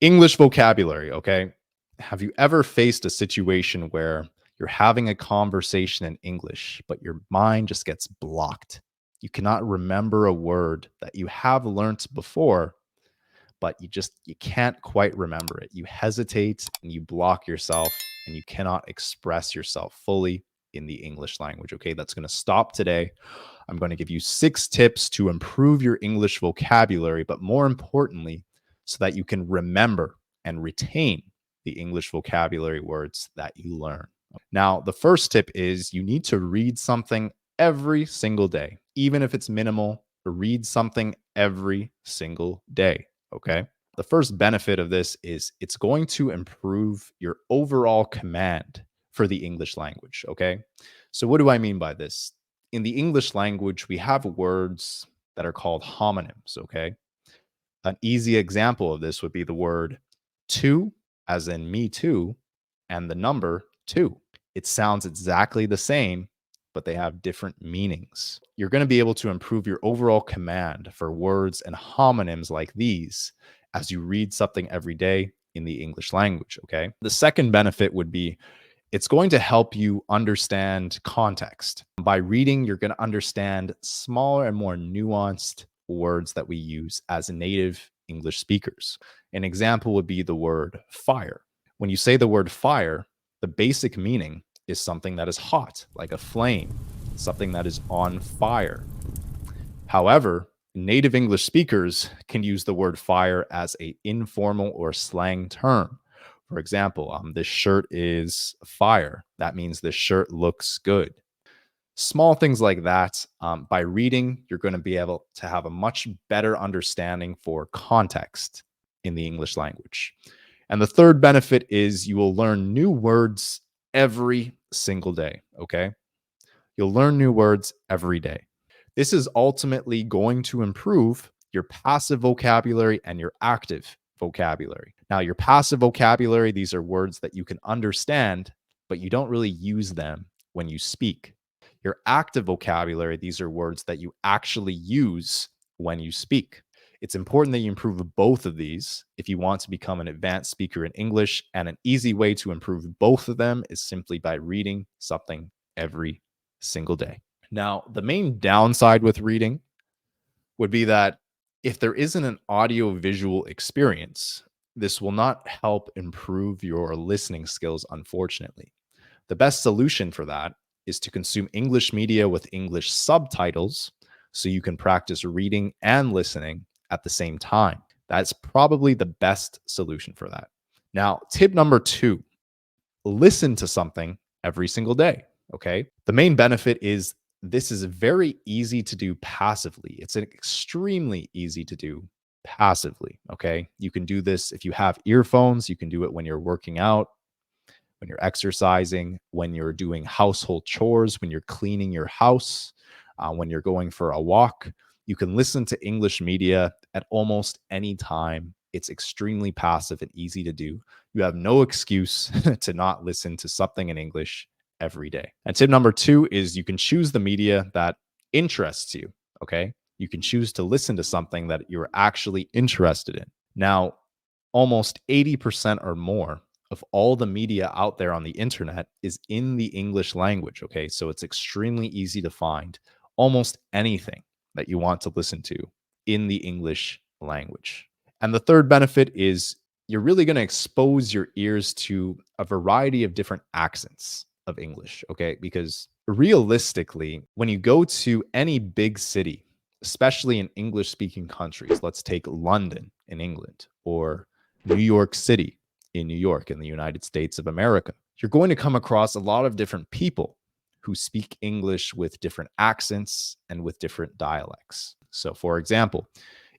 English vocabulary, okay? Have you ever faced a situation where you're having a conversation in English, but your mind just gets blocked? You cannot remember a word that you have learnt before, but you can't quite remember it. You hesitate and you block yourself and you cannot express yourself fully in the English language. Okay, that's going to stop today. I'm going to give you 6 tips to improve your English vocabulary, but more importantly, so that you can remember and retain the English vocabulary words that you learn. Now, the first tip is you need to read something every single day, even if it's minimal. Read something every single day. Okay. The first benefit of this is it's going to improve your overall command for the English language. Okay. So, what do I mean by this? In the English language, we have words that are called homonyms. Okay. An easy example of this would be the word to, as in me too, and the number two. It sounds exactly the same, but they have different meanings. You're going to be able to improve your overall command for words and homonyms like these as you read something every day in the English language. Okay. The second benefit would be it's going to help you understand context. By reading, you're going to understand smaller and more nuanced words that we use as native English speakers. An example would be the word fire. When you say the word fire, the basic meaning is something that is hot, like a flame, something that is on fire. However, native English speakers can use the word fire as an informal or slang term. For example, this shirt is fire. That means this shirt looks good. Small things like that. By reading, you're going to be able to have a much better understanding for context in the English language. And the third benefit is you will learn new words every single day. Okay. You'll learn new words every day. This is ultimately going to improve your passive vocabulary and your active vocabulary. Now, your passive vocabulary, these are words that you can understand, but you don't really use them when you speak. Your active vocabulary, these are words that you actually use when you speak. It's important that you improve both of these if you want to become an advanced speaker in English. And an easy way to improve both of them is simply by reading something every single day. Now, the main downside with reading would be that if there isn't an audio visual experience, this will not help improve your listening skills, unfortunately. The best solution for that is to consume English media with English subtitles so you can practice reading and listening at the same time. That's probably the best solution for that. Now, tip number 2, listen to something every single day. Okay. The main benefit is this is very easy to do passively. It's extremely easy to do passively. Okay. You can do this if you have earphones, you can do it when you're working out, when you're exercising, when you're doing household chores, when you're cleaning your house, when you're going for a walk. You can listen to English media at almost any time. It's extremely passive and easy to do. You have no excuse to not listen to something in English every day. And tip number 2 is you can choose the media that interests you. Okay. You can choose to listen to something that you're actually interested in. Now, almost 80% or more of all the media out there on the internet is in the English language. Okay. So it's extremely easy to find almost anything that you want to listen to in the English language. And the third benefit is you're really going to expose your ears to a variety of different accents of English. Okay. Because realistically, when you go to any big city, especially in English speaking countries, let's take London in England or New York City in New York in the United States of America, you're going to come across a lot of different people who speak English with different accents and with different dialects. So, for example,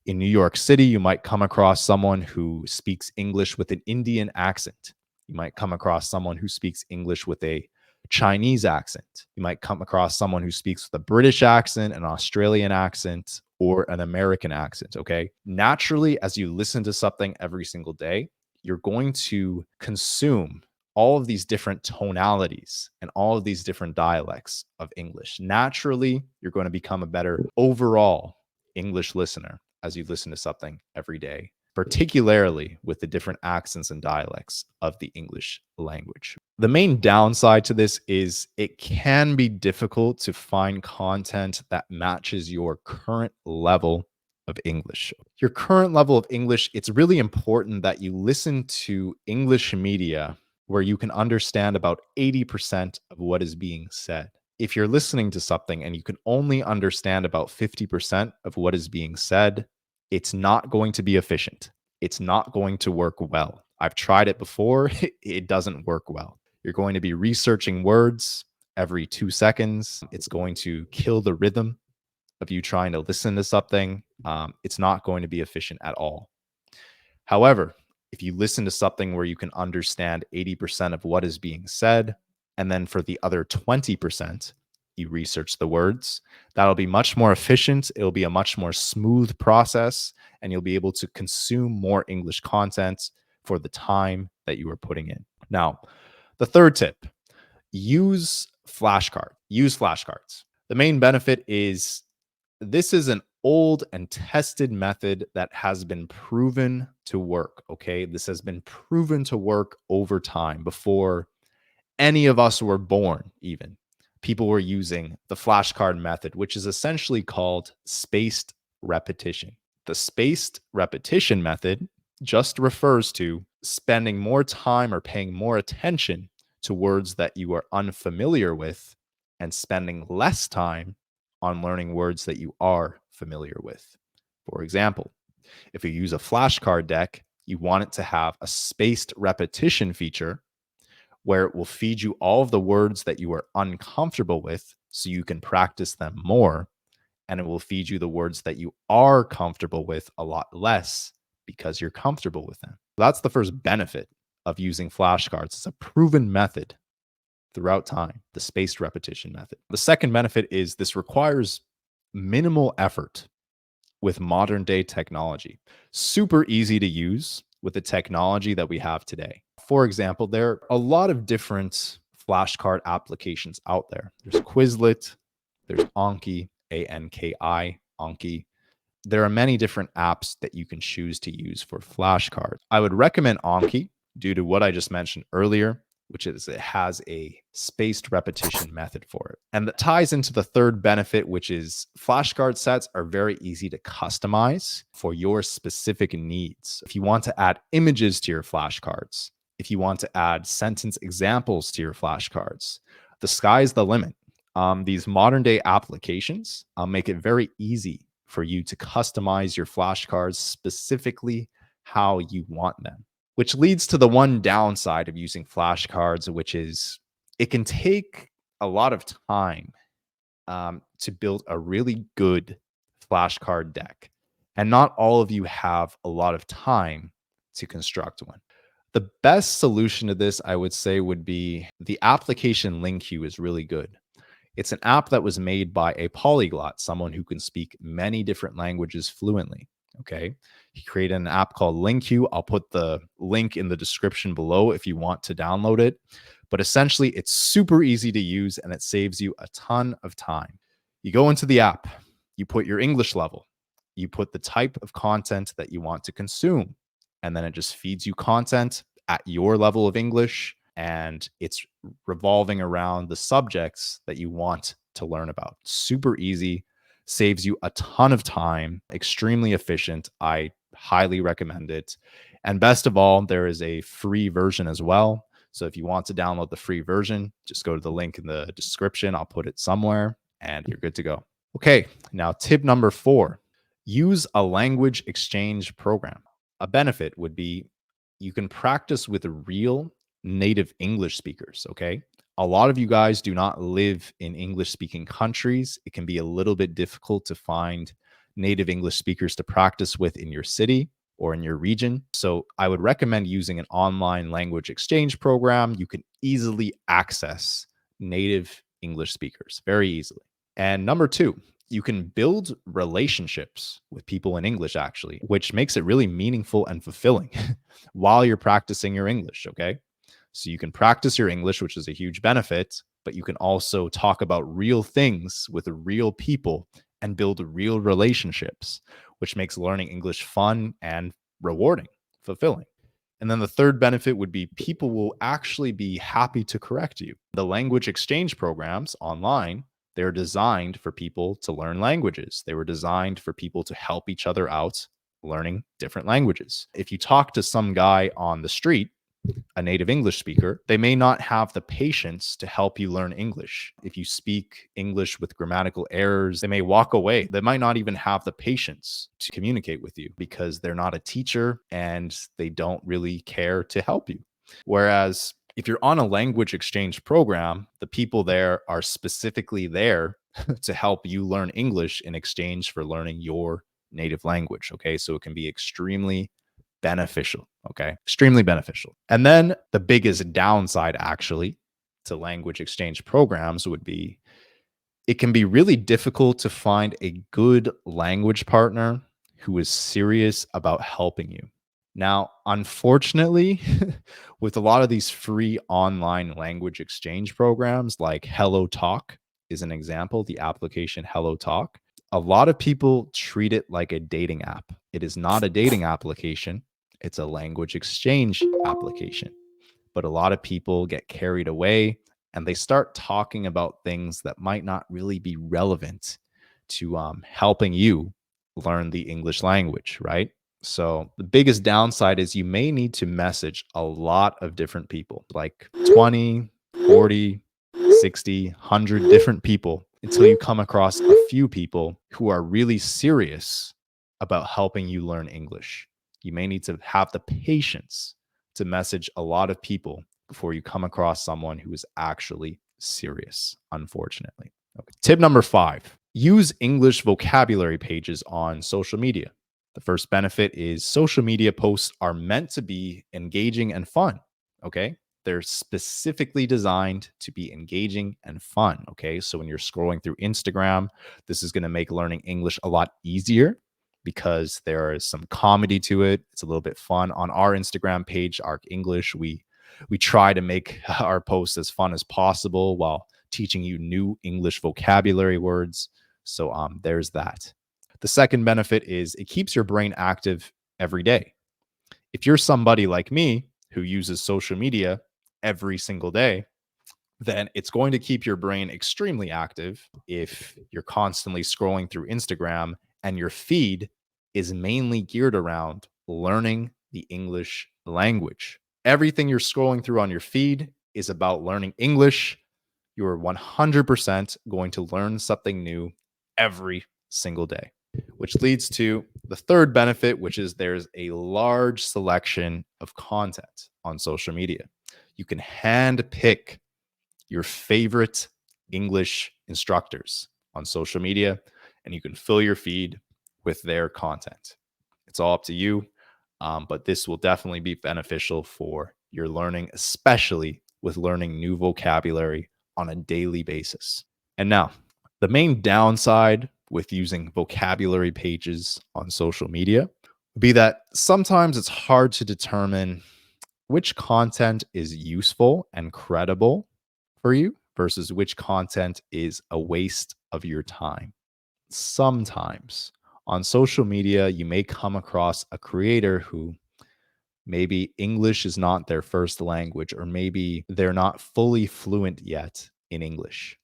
in New York City, you might come across someone who speaks English with an Indian accent. You might come across someone who speaks English with a Chinese accent. You might come across someone who speaks with a British accent, an Australian accent, or an American accent. Okay. Naturally, as you listen to something every single day, you're going to consume all of these different tonalities and all of these different dialects of English. Naturally, you're going to become a better overall English listener as you listen to something every day particularly with the different accents and dialects of the English language. The main downside to this is it can be difficult to find content that matches your current level of English. Your current level of English, it's really important that you listen to English media where you can understand about 80% of what is being said. If you're listening to something and you can only understand about 50% of what is being said, it's not going to be efficient. It's not going to work well. I've tried it before, it doesn't work well. You're going to be researching words every 2 seconds. It's going to kill the rhythm of you trying to listen to something. It's not going to be efficient at all. However, if you listen to something where you can understand 80% of what is being said, and then for the other 20%, you research the words, that'll be much more efficient. It'll be a much more smooth process, and you'll be able to consume more English content for the time that you are putting in. Now, the third tip, use flashcards. Use flashcards. The main benefit is this is an old and tested method that has been proven to work. Okay. This has been proven to work over time before any of us were born, even. People were using the flashcard method, which is essentially called spaced repetition. The spaced repetition method just refers to spending more time or paying more attention to words that you are unfamiliar with and spending less time on learning words that you are familiar with. For example, if you use a flashcard deck, you want it to have a spaced repetition feature where it will feed you all of the words that you are uncomfortable with so you can practice them more. And it will feed you the words that you are comfortable with a lot less because you're comfortable with them. That's the first benefit of using flashcards. It's a proven method throughout time, the spaced repetition method. The second benefit is this requires minimal effort with modern day technology. Super easy to use with the technology that we have today. For example, there are a lot of different flashcard applications out there. There's Quizlet, there's Anki, Anki, Anki. There are many different apps that you can choose to use for flashcards. I would recommend Anki due to what I just mentioned earlier, which is it has a spaced repetition method for it. And that ties into the third benefit, which is flashcard sets are very easy to customize for your specific needs. If you want to add images to your flashcards, if you want to add sentence examples to your flashcards, the sky's the limit. These modern day applications make it very easy for you to customize your flashcards specifically how you want them. Which leads to the one downside of using flashcards, which is it can take a lot of time to build a really good flashcard deck. And not all of you have a lot of time to construct one. The best solution to this, I would say, would be the application LingQ is really good. It's an app that was made by a polyglot, someone who can speak many different languages fluently. Okay. He created an app called LingQ. I'll put the link in the description below if you want to download it. But essentially, it's super easy to use and it saves you a ton of time. You go into the app, you put your English level, you put the type of content that you want to consume, and then it just feeds you content at your level of English. And it's revolving around the subjects that you want to learn about. Super easy, saves you a ton of time, extremely efficient. I highly recommend it. And best of all, there is a free version as well. So if you want to download the free version, just go to the link in the description. I'll put it somewhere and you're good to go. Okay, now tip number 4, use a language exchange program. A benefit would be you can practice with real native English speakers, okay? A lot of you guys do not live in English speaking countries. It can be a little bit difficult to find native English speakers to practice with in your city or in your region. So I would recommend using an online language exchange program. You can easily access native English speakers very easily. And number 2, you can build relationships with people in English, actually, which makes it really meaningful and fulfilling while you're practicing your English, okay? So you can practice your English, which is a huge benefit, but you can also talk about real things with real people and build real relationships, which makes learning English fun and rewarding, fulfilling. And then the third benefit would be people will actually be happy to correct you. The language exchange programs online, they're designed for people to learn languages. They were designed for people to help each other out learning different languages. If you talk to some guy on the street, a native English speaker, they may not have the patience to help you learn English. If you speak English with grammatical errors, they may walk away. They might not even have the patience to communicate with you because they're not a teacher and they don't really care to help you. Whereas if you're on a language exchange program, the people there are specifically there to help you learn English in exchange for learning your native language. Okay. So it can be extremely beneficial. Okay. Extremely beneficial. And then the biggest downside, actually, to language exchange programs would be it can be really difficult to find a good language partner who is serious about helping you. Now, unfortunately, with a lot of these free online language exchange programs like HelloTalk is an example, the application HelloTalk, a lot of people treat it like a dating app. It is not a dating application, it's a language exchange application. But a lot of people get carried away and they start talking about things that might not really be relevant to helping you learn the English language, right? So the biggest downside is you may need to message a lot of different people, like 20, 40, 60, 100 different people until you come across a few people who are really serious about helping you learn English. You may need to have the patience to message a lot of people before you come across someone who is actually serious, unfortunately. Okay. Tip number 5, use English vocabulary pages on social media. The first benefit is social media posts are meant to be engaging and fun. Okay. They're specifically designed to be engaging and fun. Okay. So when you're scrolling through Instagram, this is going to make learning English a lot easier because there is some comedy to it. It's a little bit fun. On our Instagram page, Arc English, we try to make our posts as fun as possible while teaching you new English vocabulary words. So there's that. The second benefit is it keeps your brain active every day. If you're somebody like me who uses social media every single day, then it's going to keep your brain extremely active if you're constantly scrolling through Instagram and your feed is mainly geared around learning the English language. Everything you're scrolling through on your feed is about learning English. You're 100% going to learn something new every single day, which leads to the third benefit, which is there's a large selection of content on social media. You can hand pick your favorite English instructors on social media, and you can fill your feed with their content. It's all up to you, but this will definitely be beneficial for your learning, especially with learning new vocabulary on a daily basis. And now, the main downside with using vocabulary pages on social media would be that sometimes it's hard to determine which content is useful and credible for you versus which content is a waste of your time. Sometimes on social media, you may come across a creator who maybe English is not their first language, or maybe they're not fully fluent yet in English.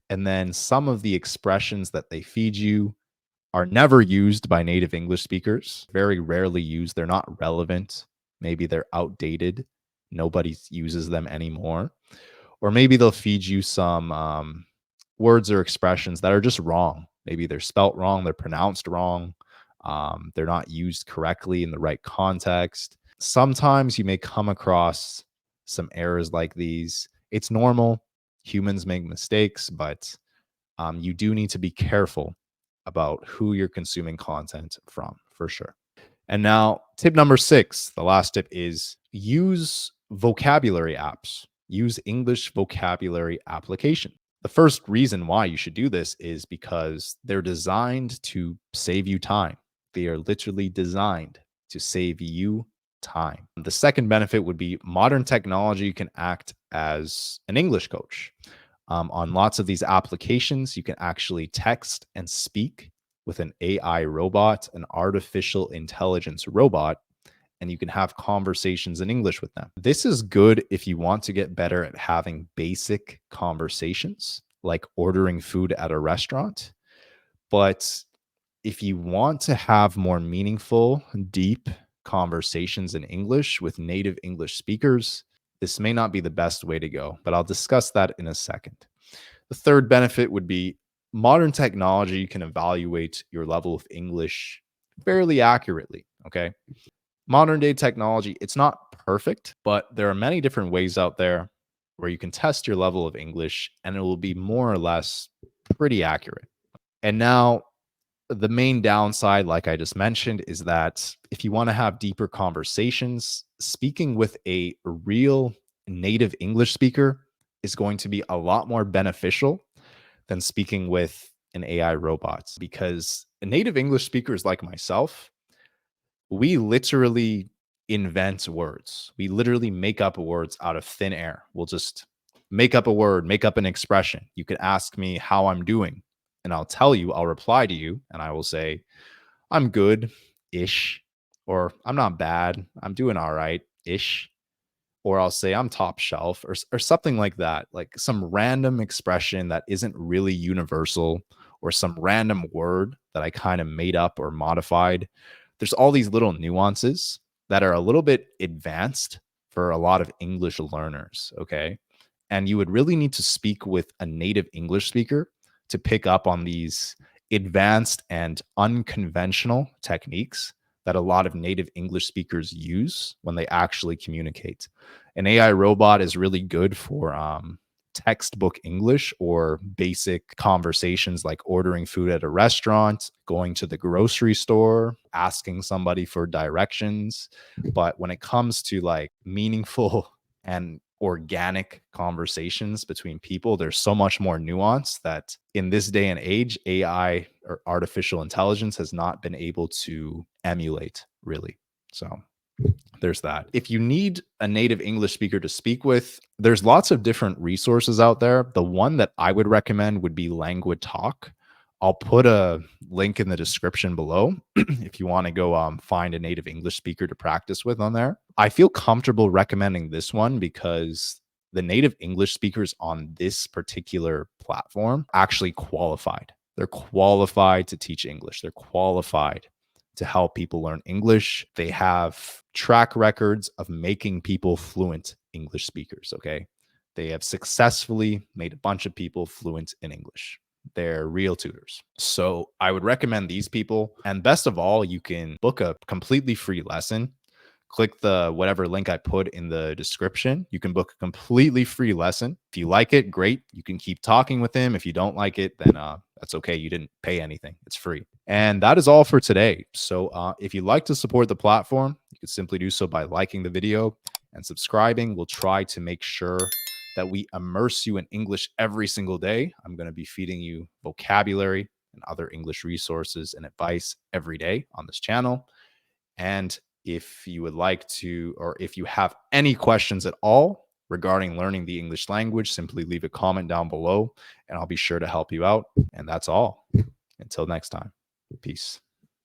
And then some of the expressions that they feed you are never used by native English speakers, very rarely used. They're not relevant. Maybe they're outdated. Nobody uses them anymore. Or maybe they'll feed you some words or expressions that are just wrong. Maybe they're spelt wrong, they're pronounced wrong, they're not used correctly in the right context. Sometimes you may come across some errors like these. It's normal. Humans make mistakes, but you do need to be careful about who you're consuming content from, for sure. And now, tip number 6, the last tip is use vocabulary apps. Use English vocabulary application. The first reason why you should do this is because they're designed to save you time. They are literally designed to save you time. The second benefit would be modern technology can act as an English coach. On lots of these applications, you can actually text and speak with an AI robot, an artificial intelligence robot, and you can have conversations in English with them. This is good if you want to get better at having basic conversations, like ordering food at a restaurant. But if you want to have more meaningful, deep conversations in English with native English speakers, this may not be the best way to go, but I'll discuss that in a second. The third benefit would be modern technology can evaluate your level of English fairly accurately. Okay. Modern day technology, it's not perfect, but there are many different ways out there where you can test your level of English and it will be more or less pretty accurate. And now, the main downside, like I just mentioned, is that if you want to have deeper conversations, speaking with a real native English speaker is going to be a lot more beneficial than speaking with an AI robot because native English speakers like myself, we literally invent words. We literally make up words out of thin air. We'll just make up a word, make up an expression. You could ask me how I'm doing, and I'll tell you, I'll reply to you, and I will say, I'm good ish, or I'm not bad. I'm doing all right ish. Or I'll say I'm top shelf or something like that, like some random expression that isn't really universal or some random word that I kind of made up or modified. There's all these little nuances that are a little bit advanced for a lot of English learners. Okay. And you would really need to speak with a native English speaker to pick up on these advanced and unconventional techniques that a lot of native English speakers use when they actually communicate. An AI robot is really good for textbook English or basic conversations like ordering food at a restaurant, going to the grocery store, asking somebody for directions. But when it comes to like meaningful and organic conversations between people, there's so much more nuance that in this day and age, AI or artificial intelligence has not been able to emulate really. So there's that. If you need a native English speaker to speak with, there's lots of different resources out there. The one that I would recommend would be Languid Talk. I'll put a link in the description below if you want to go find a native English speaker to practice with on there. I feel comfortable recommending this one because the native English speakers on this particular platform actually qualified. They're qualified to teach English. They're qualified to help people learn English. They have track records of making people fluent English speakers. Okay. They have successfully made a bunch of people fluent in English. They're real tutors. So I would recommend these people. And best of all, you can book a completely free lesson. Click the whatever link I put in the description. You can book a completely free lesson. If you like it, great. You can keep talking with him. If you don't like it, then that's okay. You didn't pay anything. It's free. And that is all for today. So if you'd like to support the platform, you could simply do so by liking the video and subscribing. We'll try to make sure that we immerse you in English every single day. I'm going to be feeding you vocabulary and other English resources and advice every day on this channel. And if you would like to, or if you have any questions at all regarding learning the English language, simply leave a comment down below and I'll be sure to help you out. And that's all. Until next time, peace.